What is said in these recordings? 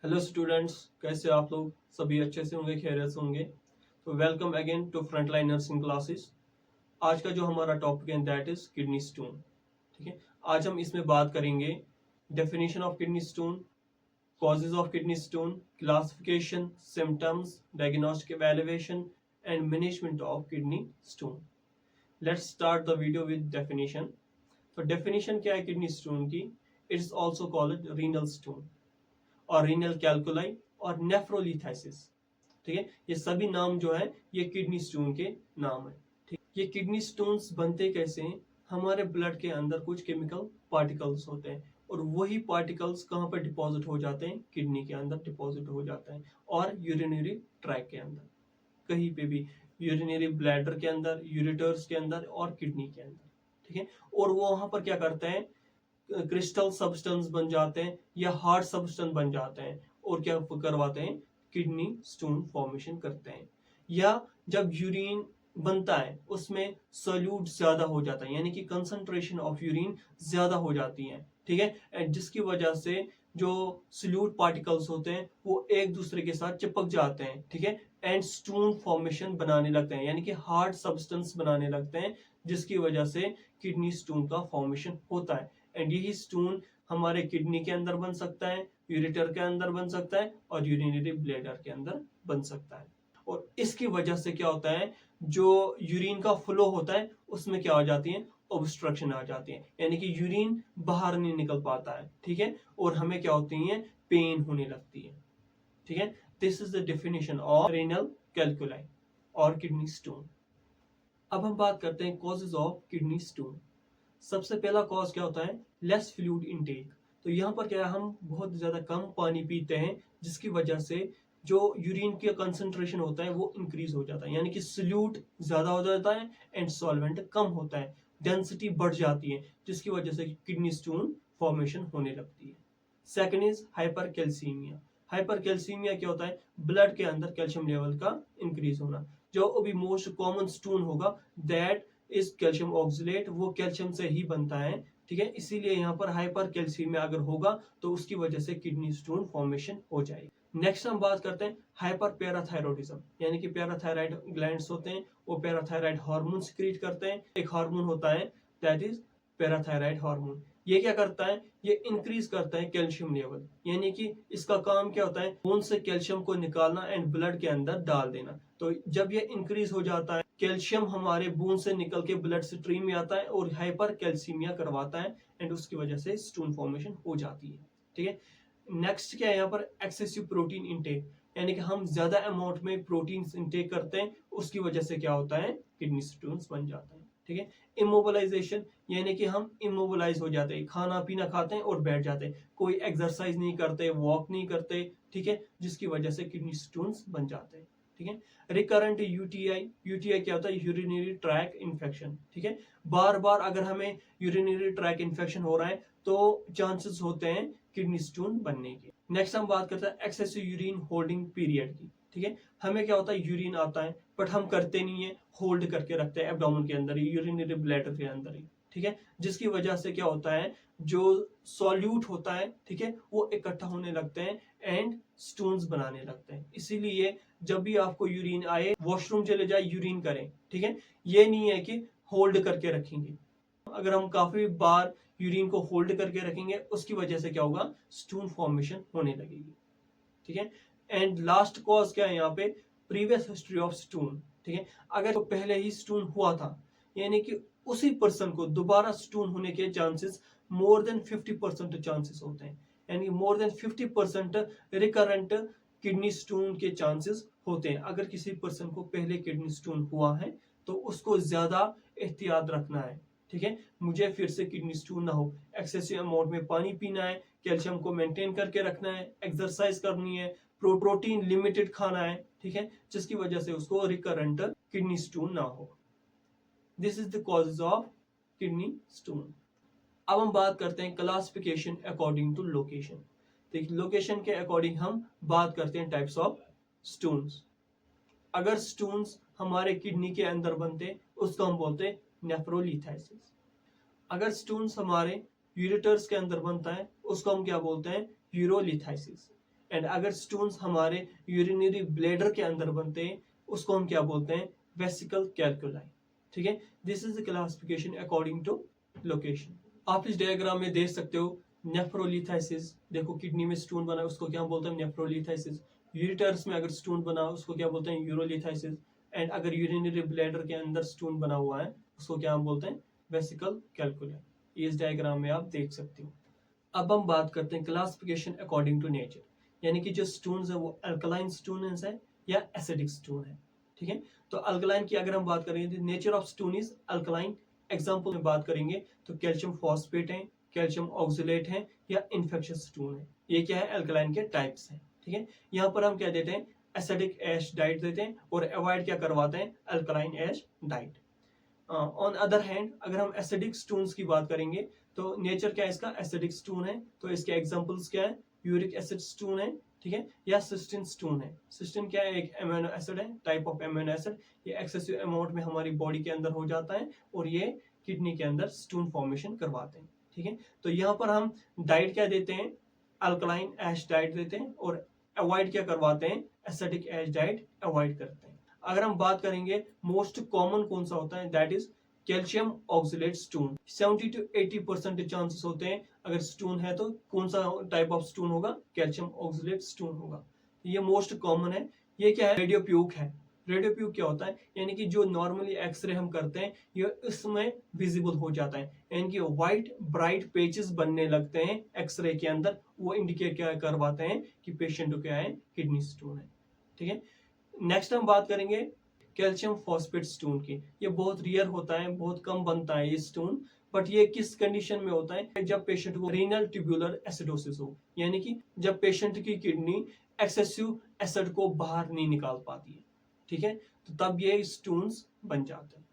Hello students, कैसे आप लोग? सभी अच्छे से होंगे, खैरियत से होंगे। तो welcome again to frontline nursing classes. आज का जो हमारा टॉपिक है दैट इज किडनी स्टोन। ठीक है, आज हम इसमें बात करेंगे definition of kidney stone, causes of kidney stone, classification, symptoms, diagnostic evaluation and management of kidney stone. Let's start the video with definition. तो डेफिनेशन क्या है किडनी स्टोन की? It's also called renal stone और renal कैल्कुलाई और नेफ्रोलिथेसिस। ठीक है, ये सभी नाम जो है ये किडनी स्टोन के नाम है। ठीक, ये किडनी स्टोन्स बनते कैसे हैं? हमारे ब्लड के अंदर कुछ केमिकल पार्टिकल्स होते हैं और वही पार्टिकल्स कहाँ पर डिपॉजिट हो जाते हैं? किडनी के अंदर डिपॉजिट हो जाते हैं और यूरिनरी ट्रैक के अंदर, कहीं पे भी, यूरिनरी ब्लैडर के अंदर, यूरेटर्स के अंदर और किडनी के अंदर। ठीक है, और वो वहां पर क्या करते हैं? क्रिस्टल सब्सटेंस बन जाते हैं या हार्ड सब्सटेंस बन जाते हैं और क्या करवाते हैं? किडनी स्टोन फॉर्मेशन करते हैं। या जब यूरिन बनता है उसमें सोल्यूट ज्यादा हो जाता है, यानी कि कंसंट्रेशन ऑफ यूरिन ज्यादा हो जाती है। ठीक है, जिसकी वजह से जो सोल्यूट पार्टिकल्स होते हैं वो एक दूसरे के साथ चिपक जाते हैं। ठीक है, एंड स्टोन फॉर्मेशन बनाने लगते हैं, यानी कि हार्ड सब्सटेंस बनाने लगते हैं, जिसकी वजह से किडनी स्टोन का फॉर्मेशन होता है। एंड यही स्टोन हमारे किडनी के अंदर बन सकता है, यूरेटर के अंदर बन सकता है और यूरिनरी ब्लैडर के अंदर बन सकता है। और इसकी वजह से क्या होता है? जो यूरिन का फ्लो होता है उसमें क्या हो जाती है? ऑब्स्ट्रक्शन आ जाती है, यानी कि यूरिन बाहर नहीं निकल पाता है। ठीक है, और हमें क्या होती है? पेन होने लगती है। ठीक है, this is the definition of renal कैल्कुलाई और किडनी स्टोन। अब हम बात करते हैं कॉजेज ऑफ किडनी स्टोन। सबसे पहला कॉज क्या होता है? Less fluid intake. तो यहाँ पर क्या है, हम बहुत ज्यादा कम पानी पीते हैं, जिसकी वजह से जो यूरिन का कंसंट्रेशन होता है वो इंक्रीज हो जाता है, यानी कि सल्यूट ज्यादा हो जाता है एंड सॉल्वेंट कम होता है, डेंसिटी बढ़ जाती है, जिसकी वजह से किडनी स्टोन फॉर्मेशन होने लगती है। Second is hyper calcaemia. Hyper calcaemia क्या होता है? ब्लड के अंदर कैल्शियम लेवल का इंक्रीज होना। जो अभी मोस्ट कॉमन स्टोन होगा दैट इज कैल्शियम ऑक्सलेट, वो कैल्शियम से ही बनता है। ठीक है, इसीलिए यहाँ पर हाइपर कैल्सीमिया अगर होगा तो उसकी वजह से किडनी स्टोन फॉर्मेशन हो जाएगी। नेक्स्ट हम बात करते हैं हाइपर पैराथायरॉइडिज्म, यानी कि पैराथायराइड ग्लैंड्स होते हैं, वो पैराथायराइड हार्मोन सिक्रीट करते हैं। एक हार्मोन होता है दैट इज पैराथायराइड हार्मोन। ये क्या करता है? ये इंक्रीज करता है कैल्शियम लेवल, यानी कि इसका काम क्या होता है? खून से कैल्शियम को निकालना एंड ब्लड के अंदर डाल देना। तो जब ये इंक्रीज हो जाता है, कैल्शियम हमारे बून से निकल के ब्लड स्ट्रीम में आता है और हाइपर कैल्सीमिया करवाता है एंड उसकी वजह से स्टोन फॉर्मेशन हो जाती है। ठीक है, नेक्स्ट क्या है यहाँ पर? एक्सेसिव प्रोटीन इंटेक, यानी कि हम ज्यादा अमाउंट में प्रोटीन इंटेक करते हैं, उसकी वजह से क्या होता है? किडनी स्टोन्स बन जाता है। ठीक है, इमोबिलाइजेशन, यानी कि हम इमोबिलाइज हो जाते हैं, खाना पीना खाते हैं और बैठ जाते हैं, कोई एक्सरसाइज नहीं करते, वॉक नहीं करते। ठीक है, जिसकी वजह से किडनी स्टोन्स बन जाते हैं। ठीक है, रिकरेंट यूटीआई। यूटीआई क्या होता है? Urinary track infection. ठीक है, बार बार अगर हमें यूरिनरी ट्रैक इन्फेक्शन हो रहा है तो चांसेस होते हैं किडनी स्टोन बनने के। नेक्स्ट हम बात करते हैं एक्सेसिव यूरिन होल्डिंग पीरियड की। ठीक है, हमें क्या होता है? यूरिन आता है बट हम करते नहीं है, होल्ड करके रखते हैं एब्डोमेन के अंदर ही, यूरिनरी ब्लैडर के अंदर ही। ठीक है, जिसकी वजह से क्या होता है? जो सॉल्यूट होता है, ठीक है, वो इकट्ठा होने लगते हैं एंड स्टोन्स बनाने लगते हैं। इसीलिए जब भी आपको यूरिन आए, वॉशरूम चले जाए, यूरिन करें। ठीक है, ये नहीं है कि होल्ड करके रखेंगे। अगर हम काफी बार यूरिन को होल्ड करके रखेंगे उसकी वजह से क्या होगा? स्टोन फॉर्मेशन होने लगेगी। ठीक है, एंड लास्ट कॉज क्या है यहाँ पे? Previous history of stone. ठीक है, अगर तो पहले ही स्टोन हुआ था, यानी कि उसी पर्सन को दोबारा स्टोन होने के चांसेस मोर देन 50% चांसेस होते हैं, यानी more than 50% recurrent kidney stone के चांसेस होते हैं। अगर किसी पर्सन को पहले किडनी स्टोन हुआ है तो उसको ज्यादा एहतियात रखना है। ठीक है, मुझे फिर से किडनी स्टोन ना हो, एक्सेसिव अमाउंट में पानी पीना है, कैल्शियम को मेंटेन करके रखना है, एक्सरसाइज करनी है, प्रोटीन लिमिटेड खाना है। ठीक है, जिसकी वजह से उसको रिकरेंट किडनी स्टोन ना हो। This is the causes of kidney stone. अब हम बात करते हैं क्लासिफिकेशन अकॉर्डिंग टू लोकेशन। देखिए, लोकेशन के अकॉर्डिंग हम बात करते हैं टाइप्स ऑफ स्टोन्स। अगर स्टोन्स हमारे किडनी के अंदर बनते उसको हम बोलते हैं नेफ्रोलिथेसिस। अगर स्टोन्स हमारे यूरेटर्स के अंदर बनता है उसको हम क्या बोलते हैं? यूरोलिथाइसिस। एंड अगर स्टोन्स हमारे यूरिनरी ब्लैडर के अंदर बनते हैं उसको हम क्या बोलते हैं, वेसिकल कैल्कुलाई। ठीक है, this is the classification according to location. आप इस डायग्राम में देख सकते हो नेफ्रोलिथाइसिस, देखो किडनी में स्टोन बना उसको क्या बोलते हैं, नेफ्रोलिथाइसिस। यूरिटर्स में अगर स्टोन बना उसको क्या बोलते हैं, यूरोलिथाइसिस। एंड अगर यूरिनरी ब्लैडर के अंदर स्टोन बना हुआ है उसको क्या हम बोलते हैं, वेसिकल कैल्कुलाई। इस डायग्राम में आप देख सकते हो। अब हम बात करते हैं क्लासिफिकेशन अकॉर्डिंग टू नेचर, यानी कि जो स्टोन्स है वो अल्कलाइन स्टोन्स है या एसिडिक स्टोन है। ठीक है, तो अल्कलाइन की अगर हम बात करेंगे, nature of stone is alkaline. Example में बात करेंगे तो कैल्शियम फॉस्फेट है, कैल्शियम ऑक्सलेट है या इन्फेक्शियस स्टोन है। ये क्या है, अल्कलाइन के टाइप्स हैं। ठीक है, यहाँ पर हम क्या देते हैं, एसिडिक एश डाइट देते हैं और अवॉइड क्या करवाते हैं, alkaline ash diet. On other hand अगर हम एसिडिक स्टोन्स की बात करेंगे तो नेचर क्या है इसका, एसिडिक स्टोन है। तो इसके एग्जांपल्स क्या है, यूरिक एसिड स्टोन है, ठीक है, या सिस्टीन स्टोन है। सिस्टीन क्या है, एक एमिनो एसिड है, टाइप ऑफ एमिनो एसिड। ये एक्सेसिव अमाउंट में हमारी बॉडी के अंदर हो जाता है और ये किडनी के अंदर स्टोन फॉर्मेशन करवाते हैं। ठीक है, तो यहाँ पर हम डाइट क्या देते हैं, अल्कलाइन एश डाइट देते हैं और अवॉइड क्या करवाते हैं, एसिडिक एश डाइट अवॉइड करते हैं। अगर हम बात करेंगे मोस्ट कॉमन कौन सा होता है, that is calcium oxalate stone. 70 to 80% chances होते हैं अगर स्टोन है तो कौन सा टाइप ऑफ स्टोन होगा, कैल्शियम ऑक्सलेट स्टोन होगा। ये मोस्ट कॉमन है। ये क्या है, रेडियोप्यूक है। रेडियोप्यूक क्या होता है, यानी कि जो नॉर्मली एक्सरे हम करते हैं ये इसमें विजिबल हो जाता है, यानी कि व्हाइट ब्राइट पेजेस बनने लगते हैं एक्सरे के अंदर। वो इंडिकेट क्या करवाते हैं कि पेशेंट को क्या है, किडनी स्टोन है। ठीक है, नेक्स्ट हम बात करेंगे कैल्शियम फॉस्फेट स्टोन की। ये बहुत रियर होता है, बहुत कम बनता है ये स्टोन। बट ये किस कंडीशन में होता है, जब पेशेंट को रीनल ट्यूबुलर एसिडोसिस हो, यानी कि जब पेशेंट की किडनी एक्सेसिव एसिड को बाहर नहीं निकाल पाती है। ठीक है, तो तब ये स्टोन्स बन जाते हैं।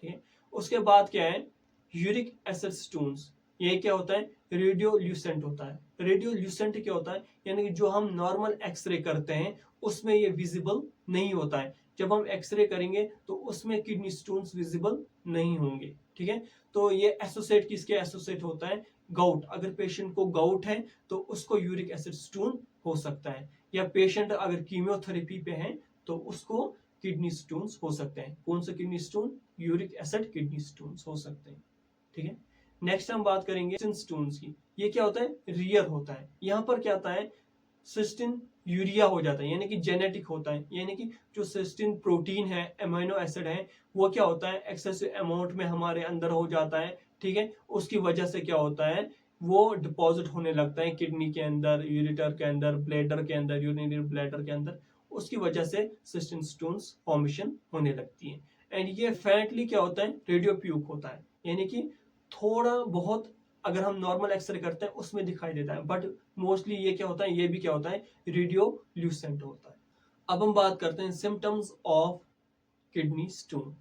ठीक है, उसके बाद क्या है, यूरिक एसिड स्टोन्स। ये क्या होता है, रेडियोल्यूसेंट होता है। रेडियोल्यूसेंट क्या होता है, यानी कि जो हम नॉर्मल एक्सरे करते हैं उसमें ये विजिबल नहीं होता है। जब हम एक्सरे करेंगे तो उसमें किडनी स्टोन्स विजिबल नहीं होंगे। ठीक है, तो ये एसोसिएट किसके एसोसिएट होता है, गाउट। अगर पेशेंट को गाउट है तो उसको यूरिक एसिड स्टोन हो सकता है, या पेशेंट अगर कीमोथेरेपी पे है तो उसको किडनी स्टोन्स हो सकते हैं। कौन सा kidney stone, uric acid kidney stones हो सकते हैं। ठीक है, नेक्स्ट हम बात करेंगे सिस्टीन स्टोन्स की। ये क्या होता है, रियर होता है। यहाँ पर क्या आता है, सिस्टीन यूरिया हो जाता है, यानी कि जेनेटिक होता है, यानी कि जो सिस्टीन प्रोटीन है, अमीनो एसिड है, वो क्या होता है, एक्सेसिव अमाउंट में हमारे अंदर हो जाता है। ठीक है, उसकी वजह से क्या होता है, वो डिपॉजिट होने लगता है किडनी के अंदर, यूरिटर के अंदर, ब्लैडर के अंदर, यूरिनरी ब्लैडर के अंदर। उसकी वजह से सिस्टीन स्टोन्स फॉर्मेशन होने लगती है। एंड ये फैंटली क्या होता है, रेडियोप्यूक होता है, यानी कि थोड़ा बहुत अगर हम नॉर्मल एक्सरे करते हैं उसमें दिखाई देता है, बट मोस्टली ये क्या होता है, ये भी क्या होता है, रेडियोल्यूसेंट होता है। अब हम बात करते हैं symptoms of kidney stone.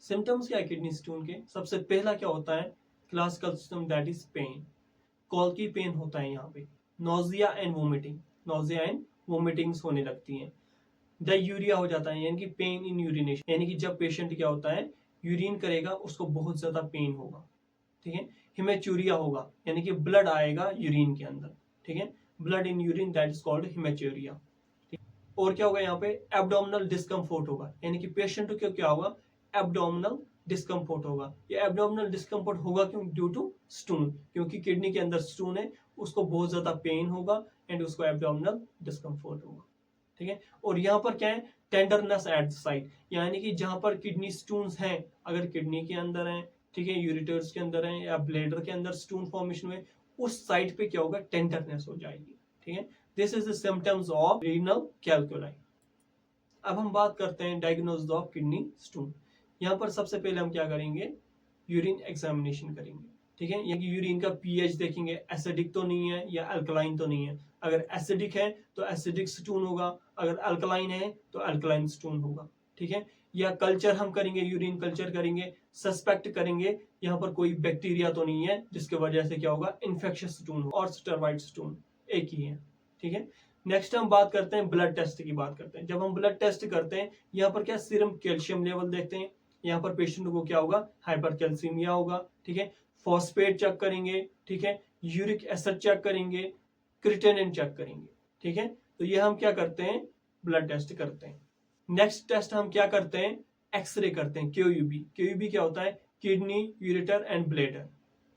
Symptoms क्या है किडनी स्टोन के, सबसे पहला क्या होता है, classical symptom that is pain. Colic pain होता है यहाँ पे, nausea and vomiting, nausea and vomitings होने लगती हैं। डायूरिया हो जाता है, यानी कि पेन इन यूरिनेशन, यानी कि जब पेशेंट क्या होता है, यूरिन करेगा उसको बहुत ज्यादा पेन होगा। ठीक है, हिमेचूरिया होगा, यानी कि ब्लड आएगा यूरिन के अंदर। ठीक है, blood in urine that is called haematuria. और क्या होगा यहाँ पे, एब्डोमिनल डिस्कम्फोर्ट होगा, यानी कि पेशेंट को क्या होगा, एब्डोमिनल डिस्कम्फोर्ट होगा। ये एब्डोमिनल डिस्कम्फोर्ट होगा क्यों, ड्यू टू स्टोन, क्योंकि किडनी के अंदर स्टोन है, उसको बहुत ज्यादा पेन होगा एंड उसको एब्डोमिनल डिस्कम्फोर्ट होगा। ठीक है, और यहाँ पर क्या है, टेंडरनेस एट साइट, यानी कि जहां पर किडनी स्टोन्स हैं, अगर किडनी के अंदर है, ठीक है, यूरिटर्स के अंदर है या ब्लैडर के अंदर स्टोन फॉर्मेशन में, उस साइट पे क्या होगा, टेंडरनेस हो जाएगी। ठीक है, this is the symptoms of renal कैल्कुलाई। अब हम बात करते हैं डायग्नोसिस ऑफ किडनी स्टोन। यहाँ पर सबसे पहले हम क्या करेंगे, यूरिन एग्जामिनेशन करेंगे। ठीक है, यानी कि यूरिन का पीएच देखेंगे, एसिडिक तो नहीं है या अल्कलाइन तो नहीं है। अगर एसिडिक है तो एसिडिक स्टोन होगा, अगर अल्कलाइन है तो अल्कलाइन स्टोन होगा। ठीक है, या कल्चर हम करेंगे, यूरिन कल्चर करेंगे, सस्पेक्ट करेंगे यहाँ पर कोई बैक्टीरिया तो नहीं है जिसकी वजह से क्या होगा, इन्फेक्शियस स्टोन और स्टेरॉइड स्टोन एक ही है। ठीक है, नेक्स्ट हम बात करते हैं ब्लड टेस्ट की बात करते हैं। जब हम ब्लड टेस्ट करते हैं, यहाँ पर क्या सीरम कैल्शियम लेवल देखते हैं, यहाँ पर पेशेंट को क्या होगा, हाइपरकैल्सीमिया होगा। ठीक है, फॉस्फेट चेक करेंगे, ठीक है, यूरिक एसिड चेक करेंगे, क्रिएटिनिन चेक करेंगे। ठीक है, तो ये हम क्या करते हैं, ब्लड टेस्ट करते हैं। नेक्स्ट टेस्ट हम क्या करते हैं, एक्सरे करते हैं, क्यूयूबी। क्यूयूबी क्या होता है, किडनी, यूरेटर एंड ब्लैडर,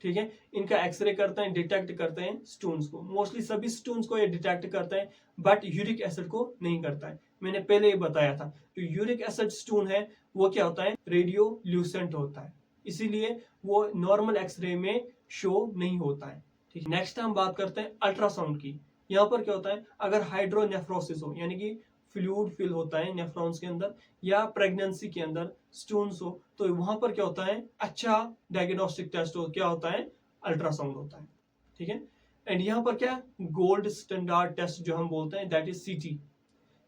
ठीक है। इनका एक्सरे करते हैं, डिटेक्ट करते हैं स्टोन्स को। मोस्टली सभी स्टोन्स को ये डिटेक्ट करता है, बट यूरिक एसिड को नहीं करता है। मैंने पहले ये बताया था, जो यूरिक एसिड स्टोन है वो क्या होता है, रेडियो ल्यूसेंट होता है, इसीलिए वो नॉर्मल एक्सरे में शो नहीं होता है, ठीक है। नेक्स्ट हम बात करते हैं अल्ट्रासाउंड की। यहाँ पर क्या होता है, अगर हाइड्रोनेफ्रोसिस हो, यानी कि फ्लूइड फिल होता है नेफ्रॉन्स के अंदर, या प्रेगनेंसी के अंदर स्टोन्स हो, तो वहां पर क्या होता है, अच्छा डायग्नोस्टिक टेस्ट हो, क्या होता है, अल्ट्रासाउंड होता है, ठीक है। एंड यहाँ पर क्या, गोल्ड स्टैंडर्ड टेस्ट जो हम बोलते हैं, दैट इज सीटी,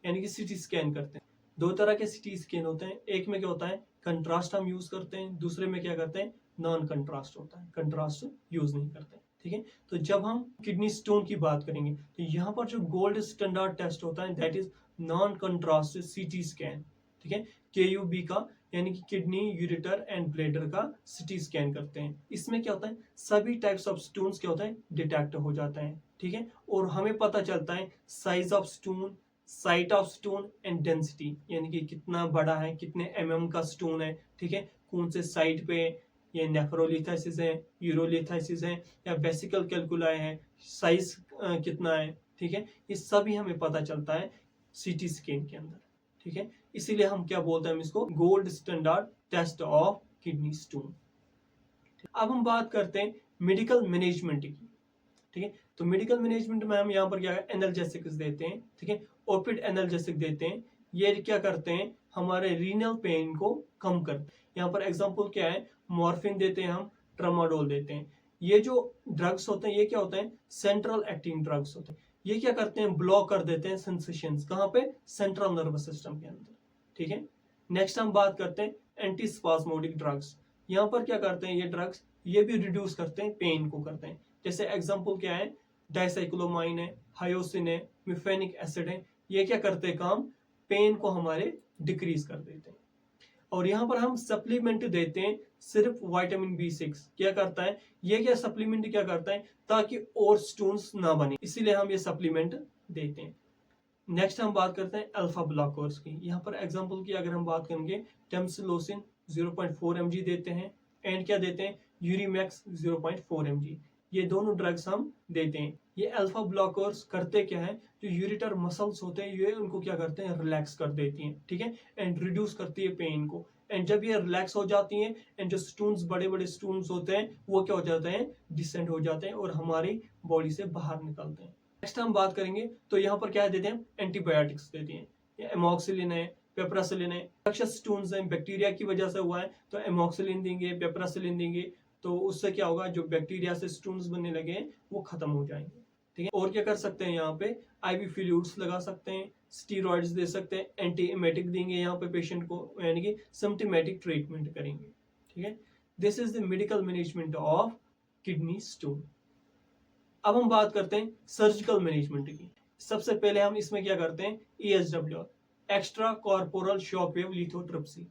यानी कि सीटी स्कैन करते हैं। दो तरह के सीटी स्कैन होते हैं, एक में क्या होता है, कंट्रास्ट हम यूज करते हैं, दूसरे में क्या करते हैं, नॉन कंट्रास्ट होता है, कंट्रास्ट यूज नहीं करते, ठीक है। तो जब हम किडनी स्टोन की बात करेंगे, तो यहाँ पर जो गोल्ड स्टैंडर्ड टेस्ट होता है, that is non contrast CT scan, ठीक है। केयूबी का, यानी कि किडनी, यूरेटर एंड ब्लैडर का सीटी स्कैन करते हैं। इसमें क्या होता है, सभी टाइप्स ऑफ स्टोन्स क्या होता है, डिटेक्ट हो जाता है, ठीक है। और हमें पता चलता है size of stone, site of stone and density, यानी कि कितना बड़ा है, कितने mm का स्टोन है, ठीक है, कौन से साइट पे, ये नेफ्रोलिथाइसिस है, यूरोलिथाइसिस है, या वेसिकल कैलकुलाई है, साइज कितना है, ठीक है। ये सभी हमें पता चलता है सीटी स्कैन के अंदर, ठीक है। इसीलिए हम क्या बोलते हैं, हम इसको gold standard test of kidney stone. अब हम बात करते हैं मेडिकल मैनेजमेंट की, ठीक है। तो मेडिकल मैनेजमेंट में हम यहाँ पर क्या एनाल्जेसिक्स देते हैं, ठीक है, ओपिड एनाल्जेसिक देते हैं। ये क्या करते हैं, हमारे रीनल पेन को कम करते हैं। यहाँ पर एग्जांपल क्या है, मॉर्फिन देते हैं हम, ट्रामाडोल देते हैं। ये जो ड्रग्स होते हैं, ये क्या होते हैं, सेंट्रल एक्टिंग ड्रग्स होते हैं। ये क्या करते हैं, ब्लॉक कर देते हैं सेंसेशंस, कहाँ पे, सेंट्रल नर्वस सिस्टम के अंदर, ठीक है। नेक्स्ट हम बात करते हैं एंटीस्पास्मोडिक ड्रग्स। यहाँ पर क्या करते हैं ये ड्रग्स, ये भी रिड्यूस करते हैं, पेन को करते हैं। जैसे एग्जांपल क्या है, डाइसाइक्लोमाइन है, हायोसिन है, मिफेनिक एसिड है। ये क्या करते हैं काम, पेन को हमारे डिक्रीज कर देते हैं। और यहाँ पर हम सप्लीमेंट देते हैं, सिर्फ विटामिन B6 क्या करता है, ये क्या सप्लीमेंट क्या करता है, ताकि और स्टोन्स ना बने, इसीलिए हम ये सप्लीमेंट देते हैं। नेक्स्ट हम बात करते हैं अल्फा ब्लॉकर्स की। यहाँ पर एग्जांपल की अगर हम बात करेंगे, टेम्सिलोसिन 0.4 mg देते हैं, एंड क्या देते हैं, यूरीमैक्स 0.4 mg। ये दोनों ड्रग्स हम देते हैं। ये अल्फा ब्लॉकर्स करते क्या है, जो यूरिटर मसल्स होते हैं, ये उनको क्या करते हैं, रिलैक्स कर देती हैं, ठीक है, एंड रिड्यूस करती है पेन को। एंड जब ये रिलैक्स हो जाती हैं, एंड जो स्टोन्स, बड़े बड़े स्टोन्स होते हैं, वो क्या हो जाते हैं, डिसेंड हो जाते हैं और हमारी बॉडी से बाहर निकलते हैं। नेक्स्ट हम बात करेंगे, तो यहाँ पर क्या देते हैं, एंटीबायोटिक्स देते हैं। ये एमोक्सिलिन है, पेप्रासिलिन है। इन्फेक्शियस स्टोन्स हैं, बैक्टीरिया की वजह से हुआ है, तो एमोक्सिलिन देंगे, पेप्रासिलिन देंगे, तो उससे क्या होगा, जो बैक्टीरिया से स्टोन्स बनने लगे हैं वो खत्म हो जाएंगे, ठीक है। और क्या कर सकते हैं, यहाँ पे आईवी फ्लूइड्स लगा सकते हैं, स्टीरॉइड्स दे सकते हैं, एंटीएमेटिक देंगे यहाँ पे पेशेंट को, यानी कि सिम्टोमेटिक ट्रीटमेंट करेंगे, ठीक है। This is the medical management of kidney stone. अब हम बात करते हैं सर्जिकल मैनेजमेंट की। सबसे पहले हम इसमें क्या करते हैं, ESW, extra corporal shock wave lithotripsy,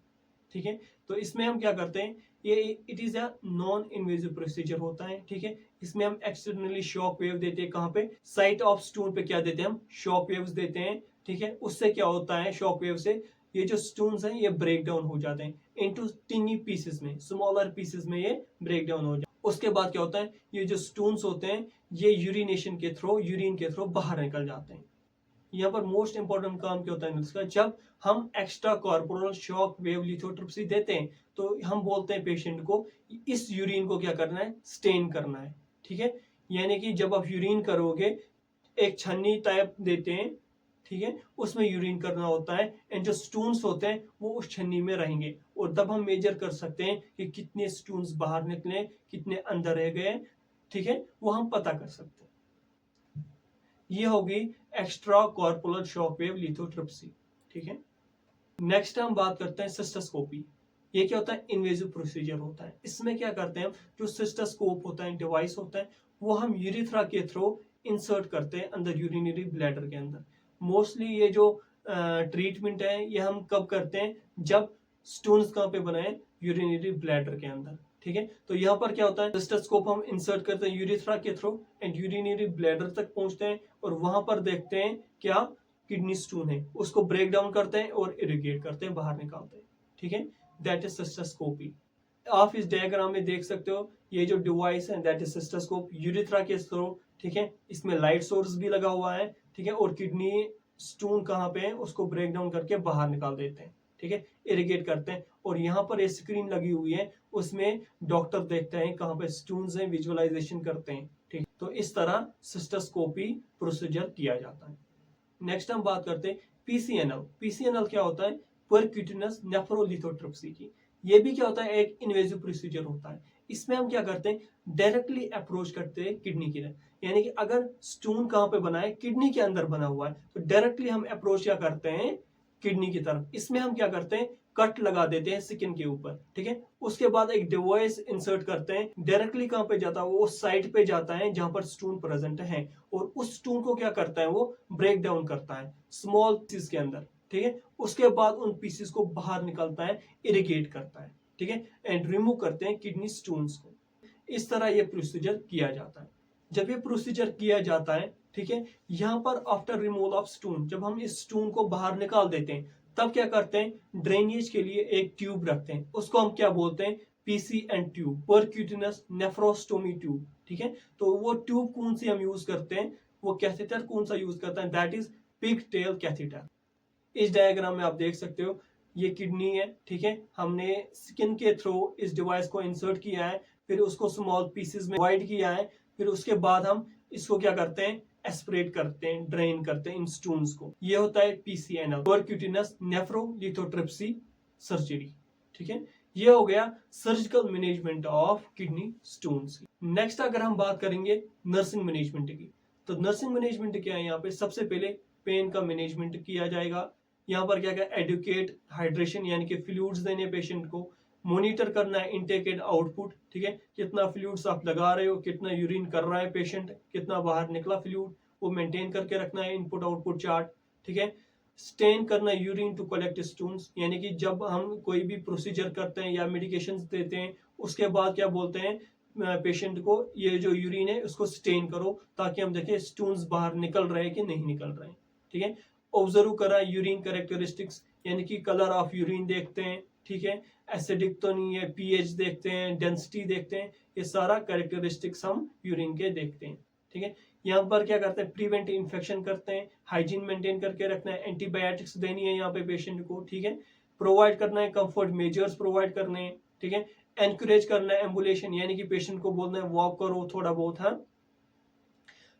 ठीक है। तो इसमें हम क्या करते हैं, ये it is a non invasive procedure होता है, ठीक है। इसमें हम एक्सटर्नली शॉक वेव देते हैं, कहाँ पे, साइट ऑफ स्टोन पे क्या देते हैं, हम शॉक वेव्स देते हैं, ठीक है। उससे क्या होता है, शॉक वेव से ये जो स्टोन्स हैं ये ब्रेक डाउन हो जाते हैं इनटू टिनी पीसेस में, स्मॉलर पीसेस में ये ब्रेक डाउन हो जाते हैं। उसके बाद क्या होता है, ये जो स्टोन्स होते हैं ये यूरिनेशन के थ्रू, यूरिन के थ्रू बाहर निकल जाते हैं। यहाँ पर मोस्ट इंपॉर्टेंट काम क्या होता है इसका, जब हम extra corporal shock wave lithotripsy देते हैं, तो हम बोलते हैं पेशेंट को इस यूरिन को क्या करना है, स्टेन करना है, ठीक है। यानी कि जब आप यूरिन करोगे, एक छन्नी टाइप देते हैं, ठीक है, उसमें यूरिन करना होता है, एंड जो स्टोन्स होते हैं वो उस छन्नी में रहेंगे, और तब हम मेजर कर सकते हैं कि कितने स्टोन्स बाहर निकले, कितने अंदर रह गए, ठीक है, वो हम पता कर सकते हैं। ये होगी extra corporal shock wave lithotripsy, ठीक है। नेक्स्ट हम बात करते हैं सिस्टोस्कोपी। ये क्या होता है, इन्वेजिव प्रोसीजर होता है। इसमें क्या करते हैं, जो सिस्टोस्कोप होता है, डिवाइस होता है, वो हम यूरिथ्रा के थ्रू इंसर्ट करते हैं अंदर यूरिनरी ब्लैडर के अंदर। मोस्टली ये जो ट्रीटमेंट है ये हम कब करते हैं, जब स्टोन्स कहाँ पे बनाए, यूरिनरी ब्लैडर के अंदर। ठीक है। तो यहाँ पर क्या होता है, सिस्टोस्कोप हम इंसर्ट करते हैं यूरिथ्रा के थ्रू एंड यूरिनरी ब्लैडर तक पहुंचते हैं और वहां पर देखते हैं क्या किडनी स्टोन है, उसको ब्रेक डाउन करते हैं और इरिगेट करते हैं, बाहर निकालते हैं। ठीक है, दैट इज सिस्टोस्कोपी। आप इस डायग्राम में देख सकते हो ये जो डिवाइस है दैट इज सिस्टोस्कोप, यूरिथ्रा के थ्रू, ठीक है, इसमें लाइट सोर्स भी लगा हुआ है, ठीक है, और किडनी स्टोन कहाँ पे है उसको ब्रेक डाउन करके बाहर निकाल देते हैं, ठीक है, इरिगेट करते हैं। और यहाँ पर एक स्क्रीन लगी हुई है, उसमें डॉक्टर देखते हैं कहाँ पे स्टोन्स हैं, विजुअलाइजेशन करते हैं, ठीक। तो इस तरह सिस्टोस्कोपी प्रोसीजर किया जाता है। नेक्स्ट हम बात करते हैं पीसीएनएल। पीसीएनएल क्या होता है, परक्यूटेनस नेफ्रोलिथोट्रिप्सी की। ये भी क्या होता है, एक इन्वेजिव प्रोसीजर होता है। इसमें हम क्या करते हैं, डायरेक्टली अप्रोच करते हैं किडनी की तरफ, यानी कि अगर स्टोन कहाँ पे बना है, किडनी के अंदर बना हुआ है, तो डायरेक्टली हम अप्रोच क्या करते हैं, किडनी की तरफ। इसमें हम क्या करते हैं, कट लगा देते हैं स्किन के ऊपर, ठीक है। उसके बाद एक डिवाइस इंसर्ट करते हैं, डायरेक्टली कहाँ पे जाता है, वो साइड पे जाता है जहां पर स्टोन प्रेजेंट है, और उस स्टोन को क्या करता है, वो ब्रेक डाउन करता है स्मॉल पीसेस के अंदर, ठीक है। उसके बाद उन पीसेस को बाहर निकालता है, इरिगेट करता है, ठीक है, एंड रिमूव करते हैं किडनी स्टोन्स को। इस तरह ये प्रोसीजर किया जाता है। जब ये प्रोसीजर किया जाता है, ठीक है, यहाँ पर आफ्टर रिमूवल ऑफ स्टोन, जब हम इस स्टोन को बाहर निकाल देते हैं, तब क्या करते हैं, ड्रेनेज के लिए एक ट्यूब रखते हैं, उसको हम क्या बोलते हैं, पीसीएन ट्यूब, परक्यूटेनस नेफ्रोस्टोमी ट्यूब, ठीक है। तो वो ट्यूब कौन सी हम यूज करते हैं, वो कैथेटर कौन सा यूज करते हैं, that is pigtail catheter. इस डायग्राम में आप देख सकते हो ये किडनी है, ठीक है, हमने स्किन के थ्रू इस डिवाइस को इंसर्ट किया है, फिर उसको स्मॉल पीसेस में डिवाइड किया है, फिर उसके बाद हम इसको क्या करते हैं, एस्पिरेट करते हैं, ड्रेन करते हैं इन स्टोन्स को। ये होता है पीसीएनएल, परक्यूटेनस नेफ्रोलिथोट्रिप्सी सर्जरी, ठीक है। ये हो गया surgical management of kidney stones. Next अगर हम बात करेंगे नर्सिंग मैनेजमेंट की, तो नर्सिंग मैनेजमेंट क्या है, यहाँ पे सबसे पहले पेन का मैनेजमेंट किया जाएगा। यहाँ पर क्या क्या, एडुकेट हाइड्रेशन यानी कि फ्लूइड्स देने पेशेंट को, मॉनिटर करना है इनटेक एंड आउटपुट, ठीक है, कितना फ्लूइड्स आप लगा रहे हो, कितना यूरिन कर रहा है पेशेंट, कितना बाहर निकला फ्लूइड, वो मेंटेन करके रखना है, इनपुट आउटपुट चार्ट, ठीक है। स्टेन करना यूरिन टू कलेक्ट स्टोन्स, यानी कि जब हम कोई भी प्रोसीजर करते हैं या मेडिकेशंस देते हैं, उसके बाद क्या बोलते हैं पेशेंट को, ये जो यूरिन है उसको स्टेन करो ताकि हम देखें स्टोन्स बाहर निकल रहे हैं कि नहीं निकल रहे हैं, ठीक है। ऑब्जर्व करा यूरिन कैरेक्टरिस्टिक्स, यानी कि कलर ऑफ यूरिन देखते हैं, ठीक है, एसिडिक तो नहीं है, पीएच देखते हैं, डेंसिटी देखते हैं, ये सारा कैरेक्टरिस्टिक्स हम यूरिन के देखते हैं, ठीक है। यहाँ पर क्या करते हैं, प्रिवेंट इन्फेक्शन करते हैं, हाइजीन मेंटेन करके रखना है, एंटीबायोटिक्स देनी है यहाँ पे पेशेंट को, ठीक है, प्रोवाइड करना है, कंफर्ट मेजर्स प्रोवाइड करने हैं, ठीक है, एनकरेज करना है एम्बुलेशन, यानी कि पेशेंट को बोलना है वॉक करो थोड़ा बहुत, हाँ।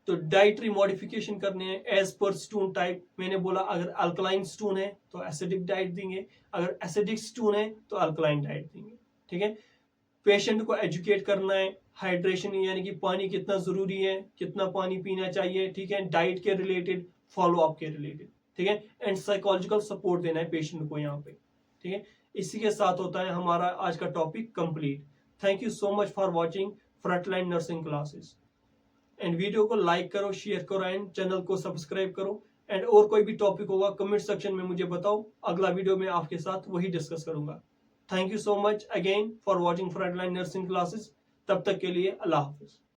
तो डाइटरी मॉडिफिकेशन करने हैं एज पर स्टोन टाइप। मैंने बोला अगर अल्कलाइन स्टोन है तो एसिडिक डाइट देंगे, अगर एसिडिक स्टोन है तो अल्कलाइन डाइट देंगे, ठीक है। पेशेंट को एजुकेट करना है, हाइड्रेशन यानी कि पानी कितना जरूरी है, कितना पानी पीना चाहिए, ठीक है, डाइट के रिलेटेड, फॉलो अप के रिलेटेड, ठीक है, एंड साइकोलॉजिकल सपोर्ट देना है पेशेंट को यहाँ पे, ठीक है। इसी के साथ होता है हमारा आज का topic complete. Thank you so much for watching frontline nursing classes. And video को लाइक करो, शेयर करो एंड चैनल को सब्सक्राइब करो। एंड और कोई भी टॉपिक होगा कमेंट सेक्शन में मुझे बताओ, अगला वीडियो में आपके साथ वही डिस्कस करूंगा। Thank you so much again for watching frontline nursing classes. तब तक के लिए अल्लाह हाफिज।